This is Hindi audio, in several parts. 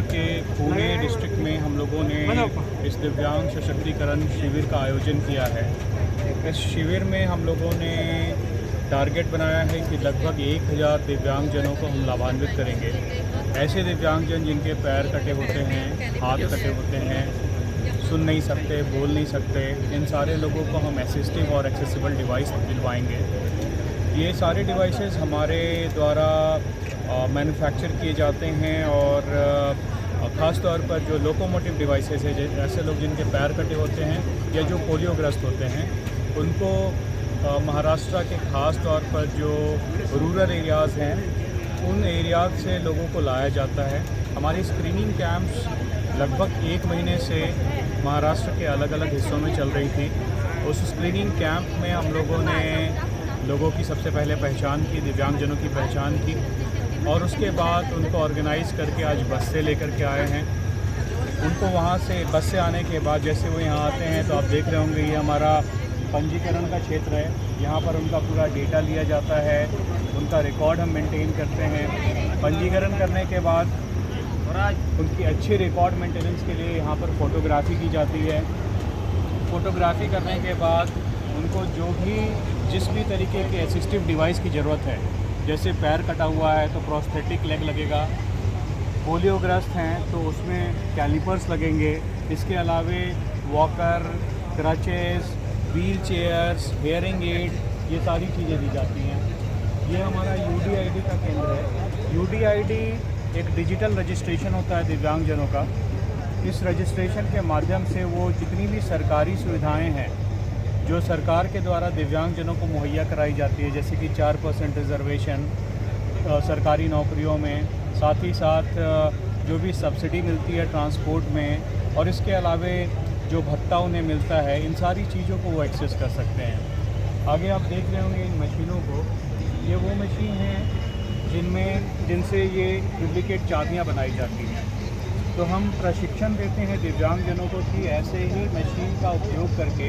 महाराष्ट्र के पुणे डिस्ट्रिक्ट में हम लोगों ने इस दिव्यांग सशक्तिकरण शिविर का आयोजन किया है। इस शिविर में हम लोगों ने टारगेट बनाया है कि लगभग 1000 दिव्यांगजनों को हम लाभान्वित करेंगे। ऐसे दिव्यांगजन जिनके पैर कटे होते हैं, हाथ कटे होते हैं, सुन नहीं सकते, बोल नहीं सकते, इन सारे लोगों को हम असिस्टिव और एक्सेसिबल डिवाइस दिलवाएंगे। ये सारे डिवाइसेस हमारे द्वारा मैन्युफैक्चर किए जाते हैं और ख़ास तौर पर जो लोकोमोटिव डिवाइसेस है, ऐसे लोग जिनके पैर कटे होते हैं या जो पोलियोग्रस्त होते हैं, उनको महाराष्ट्र के ख़ास तौर पर जो रूरल एरियाज़ हैं, उन एरियाज़ से लोगों को लाया जाता है। हमारी स्क्रीनिंग कैंप्स लगभग 1 महीने से महाराष्ट्र के अलग अलग हिस्सों में चल रही थी। उस स्क्रीनिंग कैंप में हम लोगों ने लोगों की सबसे पहले पहचान की, दिव्यांगजनों की पहचान की, और उसके बाद उनको ऑर्गेनाइज़ करके आज बस से लेकर के आए हैं। उनको वहाँ से बस से आने के बाद जैसे वो यहाँ आते हैं तो आप देख रहे होंगे ये हमारा पंजीकरण का क्षेत्र है। यहाँ पर उनका पूरा डेटा लिया जाता है, उनका रिकॉर्ड हम मेंटेन करते हैं। पंजीकरण करने के बाद उनकी अच्छी रिकॉर्ड मेंटेनेंस के लिए यहाँ पर फ़ोटोग्राफ़ी की जाती है। फ़ोटोग्राफ़ी करने के बाद उनको जो भी जिस भी तरीके के असिस्टिव डिवाइस की ज़रूरत है, जैसे पैर कटा हुआ है तो प्रोस्थेटिक लेग लगेगा, पोलियोग्रस्त हैं तो उसमें कैलिपर्स लगेंगे, इसके अलावे walker, crutches, wheel chairs, hearing aid, ये सारी चीज़ें दी जाती हैं। ये हमारा UDID का केंद्र है। UDID एक डिजिटल रजिस्ट्रेशन होता है दिव्यांगजनों का। इस रजिस्ट्रेशन के माध्यम से वो जितनी भी सरकारी सुविधाएं हैं जो सरकार के द्वारा दिव्यांगजनों को मुहैया कराई जाती है, जैसे कि 4% रिजर्वेशन सरकारी नौकरियों में, साथ ही साथ जो भी सब्सिडी मिलती है ट्रांसपोर्ट में, और इसके अलावे जो भत्ता उन्हें मिलता है, इन सारी चीज़ों को वो एक्सेस कर सकते हैं। आगे आप देख रहे होंगे इन मशीनों को, ये वो मशीन हैं जिनसे ये डुप्लिकेट चाबियाँ बनाई जाती हैं। तो हम प्रशिक्षण देते हैं दिव्यांगजनों को कि ऐसे ही मशीन का उपयोग करके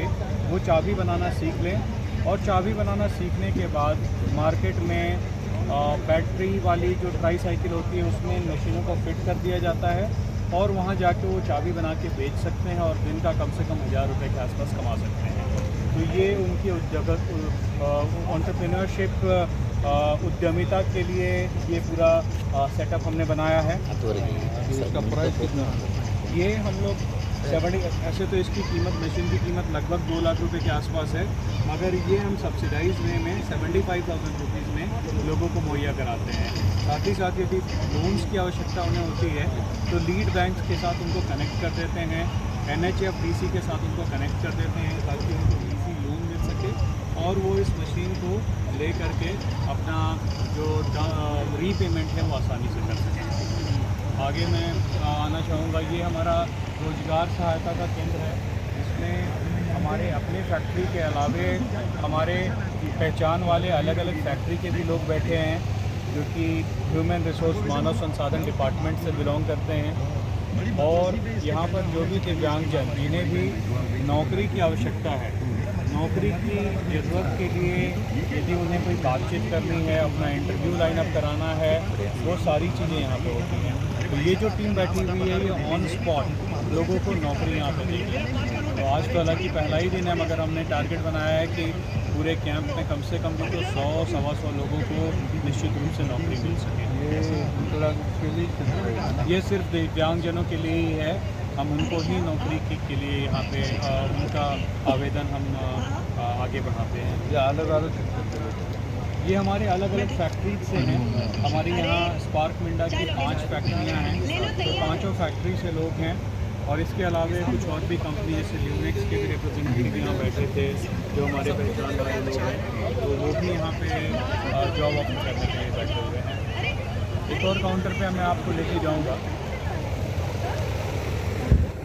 वो चाबी बनाना सीख लें, और चाबी बनाना सीखने के बाद मार्केट में बैटरी वाली जो ट्राईसाइकिल होती है उसमें इन मशीनों को फिट कर दिया जाता है, और वहाँ जाके वो चाबी बना के बेच सकते हैं और दिन का कम से कम 1000 रुपये के आसपास कमा सकते हैं। तो ये उनकी एंटरप्रेन्योरशिप उद्यमिता के लिए ये पूरा सेटअप हमने बनाया है। इसका प्राइस कितना है? ये हम लोग 70, ऐसे तो इसकी कीमत, मशीन की कीमत लगभग 2 लाख रुपए के आसपास है, मगर ये हम सब्सिडाइज वे में 75,000 रुपीज़ में लोगों को मुहैया कराते हैं। साथ ही साथ यदि लोन्स की आवश्यकता उन्हें होती है तो लीड बैंक के साथ उनको कनेक्ट कर देते हैं, NHFDC के साथ उनको कनेक्ट कर देते हैं ताकि उनको ईजी लोन मिल सके और वो इस मशीन को ले करके अपना जो रीपेमेंट है वो आसानी से कर सकें। आगे मैं आना चाहूँगा, ये हमारा रोजगार सहायता का केंद्र है। इसमें हमारे अपने फैक्ट्री के अलावे हमारे पहचान वाले अलग अलग फैक्ट्री के भी लोग बैठे हैं जो कि ह्यूमन रिसोर्स मानव संसाधन डिपार्टमेंट से बिलोंग करते हैं, और यहाँ पर जो भी दिव्यांगजन जिन्हें भी नौकरी की आवश्यकता है, नौकरी की ज़रूरत के लिए यदि उन्हें कोई बातचीत करनी है, अपना इंटरव्यू लाइन अप कराना है, वो सारी चीज़ें यहाँ पे होती हैं। तो ये जो टीम बैठी हुई है ये ऑन स्पॉट लोगों को नौकरी यहाँ पे देगी। तो आज तो हालांकि पहला ही दिन है, मगर हमने टारगेट बनाया है कि पूरे कैंप में कम से कम तो 100-125 लोगों को निश्चित रूप से नौकरी मिल सके। ये सिर्फ दिव्यांगजनों के लिए ही है। हम उनको ही नौकरी के लिए यहाँ पे उनका आवेदन हम आगे बढ़ाते हैं। ये अलग अलग ये हमारे अलग अलग फैक्ट्रीज से हैं। हमारे यहाँ स्पार्क मिंडा की 5 फैक्ट्रियाँ हैं, तो 5 फैक्ट्री से लोग हैं, और इसके अलावे कुछ और भी कंपनी जैसे ल्यूनेक्स के भी रिप्रेजेंटेटिव यहाँ बैठे थे जो हमारे पहचान वाले लोग हैं, तो वो भी यहाँ पे जॉब ऑफर करने के लिए बैठे हुए हैं। एक और काउंटर पे मैं आपको लेके जाऊँगा।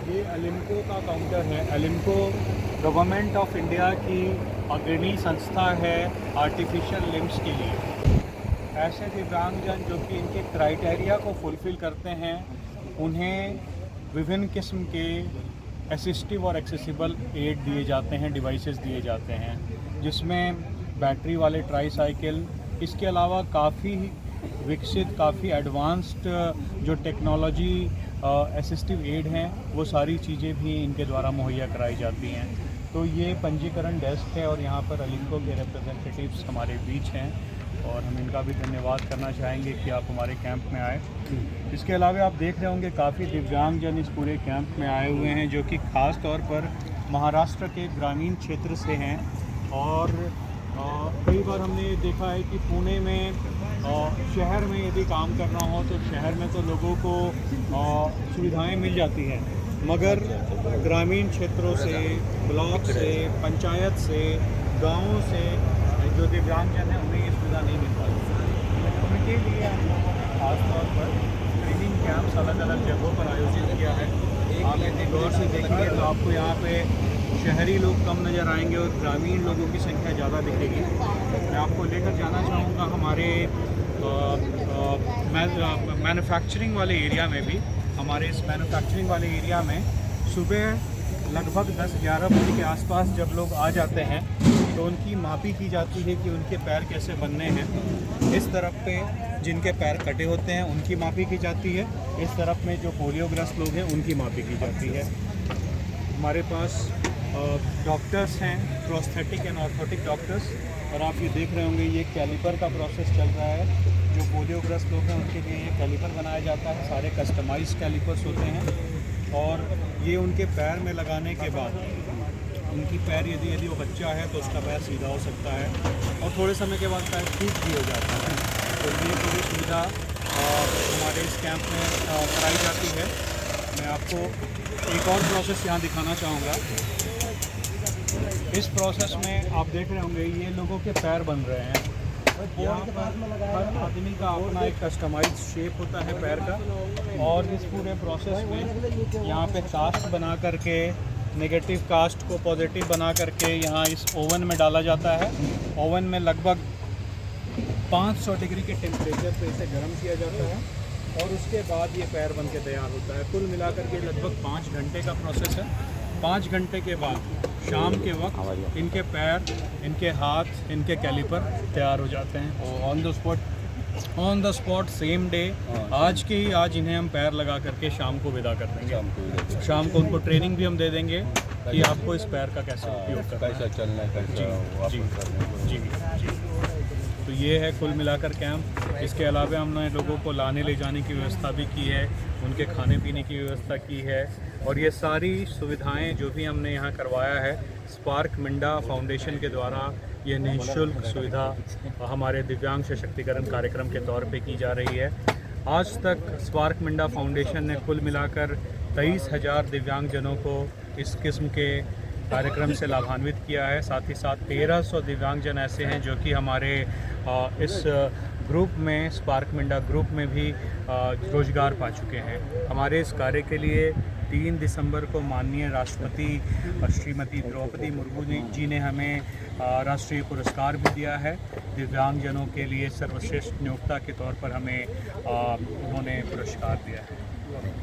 ये अलिम्को का काउंटर है। अलिम्को गवर्नमेंट ऑफ इंडिया की अग्रणी संस्था है आर्टिफिशियल लिम्स के लिए। ऐसे दिव्यांगजन जो कि इनके क्राइटेरिया को फुलफ़िल करते हैं, उन्हें विभिन्न किस्म के असिस्टिव और एक्सेसिबल एड दिए जाते हैं, डिवाइसेस दिए जाते हैं, जिसमें बैटरी वाले ट्राईसाइकिल, इसके अलावा काफ़ी विकसित, काफ़ी एडवांस्ड जो टेक्नोलॉजी असिस्टिव एड हैं, वो सारी चीज़ें भी इनके द्वारा मुहैया कराई जाती हैं। तो ये पंजीकरण डेस्क है और यहाँ पर अलिंको के रिप्रेजेंटेटिव्स हमारे बीच हैं और हम इनका भी धन्यवाद करना चाहेंगे कि आप हमारे कैंप में आए। इसके अलावा आप देख रहे होंगे काफ़ी दिव्यांगजन इस पूरे कैंप में आए हुए हैं, जो कि ख़ास तौर पर महाराष्ट्र के ग्रामीण क्षेत्र से हैं। और कई बार हमने देखा है कि पुणे में शहर में यदि काम करना हो तो शहर में तो लोगों को सुविधाएं मिल जाती हैं, मगर ग्रामीण क्षेत्रों से, ब्लॉक से, पंचायत से, गाँवों से जो दिव्यांगजन हैं उन्हें ये सुविधा नहीं मिल पाती। उनके लिए हम लोगों ने खास तौर पर ट्रेनिंग कैंप्स अलग अलग जगहों पर आयोजित किया है। आप यदि गौर से देखेंगे तो आपको यहाँ पे शहरी लोग कम नज़र आएंगे और ग्रामीण लोगों की संख्या ज़्यादा दिखेगी। मैं आपको लेकर जाना चाहूँगा हमारे मैन्युफैक्चरिंग वाले एरिया में भी। हमारे इस मैन्युफैक्चरिंग वाले एरिया में सुबह लगभग 10-11 बजे के आसपास जब लोग आ जाते हैं तो उनकी मापी की जाती है कि उनके पैर कैसे बनने हैं। इस तरफ पे जिनके पैर कटे होते हैं उनकी मापी की जाती है, इस तरफ में जो पोलियोग्रस्त लोग हैं उनकी मापी की जाती है। हमारे पास डॉक्टर्स हैं, प्रोस्थेटिक एंड ऑर्थोटिक डॉक्टर्स, और आप ये देख रहे होंगे ये कैलिपर का प्रोसेस चल रहा है। जो पोलियोग्रस्त लोग हैं उनके लिए ये कैलिपर बनाया जाता है, सारे कस्टमाइज कैलिपर्स होते हैं और ये उनके पैर में लगाने के बाद उनकी पैर यदि वो बच्चा है तो उसका पैर सीधा हो सकता है और थोड़े समय के बाद पैर ठीक भी हो जाता है। तो ये पूरी सुविधा हमारे इस कैंप में कराई जाती है। मैं आपको एक और प्रोसेस यहाँ दिखाना चाहूँगा। इस प्रोसेस में आप देख रहे होंगे ये लोगों के पैर बन रहे हैं। यहाँ पर हर आदमी का अपना एक कस्टमाइज शेप होता है पैर का, और इस पूरे प्रोसेस में यहाँ पे कास्ट बना करके, नेगेटिव कास्ट को पॉजिटिव बना करके यहाँ इस ओवन में डाला जाता है। ओवन में लगभग 500 डिग्री के टेम्परेचर पे इसे गर्म किया जाता है और उसके बाद ये पैर बन के तैयार होता है। कुल मिलाकर के लगभग 5 घंटे का प्रोसेस है। 5 घंटे के बाद शाम के वक्त इनके पैर, इनके हाथ, इनके कैलिपर तैयार हो जाते हैं on the spot same day. आज के ही आज इन्हें हम पैर लगा करके शाम को विदा कर देंगे। शाम को उनको ट्रेनिंग भी हम दे देंगे कि आपको इस पैर का कैसे उपयोग करना है, कैसा चलना है, कैसा जी जी जी। तो ये है कुल मिलाकर कैंप। इसके अलावा हमने लोगों को लाने ले जाने की व्यवस्था भी की है, उनके खाने पीने की व्यवस्था की है, और ये सारी सुविधाएं जो भी हमने यहाँ करवाया है स्पार्क मिंडा फाउंडेशन के द्वारा ये निःशुल्क सुविधा हमारे दिव्यांग सशक्तिकरण कार्यक्रम के तौर पे की जा रही है। आज तक स्पार्क मिंडा फाउंडेशन ने कुल मिलाकर 23,000 दिव्यांगजनों को इस किस्म के कार्यक्रम से लाभान्वित किया है। साथ ही साथ 1300 दिव्यांगजन ऐसे हैं जो कि हमारे इस ग्रुप में, स्पार्क मिंडा ग्रुप में भी रोजगार पा चुके हैं। हमारे इस कार्य के लिए 3 दिसंबर को माननीय राष्ट्रपति श्रीमती द्रौपदी मुर्मू जी ने हमें राष्ट्रीय पुरस्कार भी दिया है। दिव्यांगजनों के लिए सर्वश्रेष्ठ नियोक्ता के तौर पर हमें उन्होंने पुरस्कार दिया है।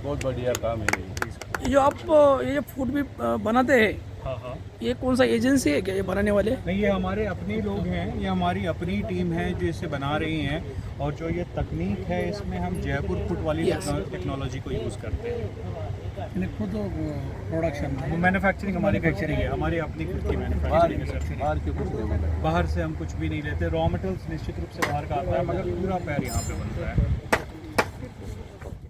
बहुत बढ़िया काम है। जो आप ये फूड भी बनाते हैं, हाँ, ये कौन सा एजेंसी है क्या ये बनाने वाले? नहीं, ये हमारे अपने लोग हैं, ये हमारी अपनी टीम है जो इसे बना रही हैं, और जो ये तकनीक है इसमें हम जयपुर फूड वाली टेक्नोलॉजी को यूज़ करते हैं। खुद प्रोडक्शन वो मैन्युफैक्चरिंग हमारी फैक्चरिंग है, हमारी अपनी खुद की मैन्युफैक्चरिंग है सर। बाहर के कुछ नहीं मिला। बाहर से हम कुछ भी नहीं लेते। रॉ मटेरियल्स निश्चित रूप से बाहर का आता है, मगर पूरा पैर यहाँ पे बनता है।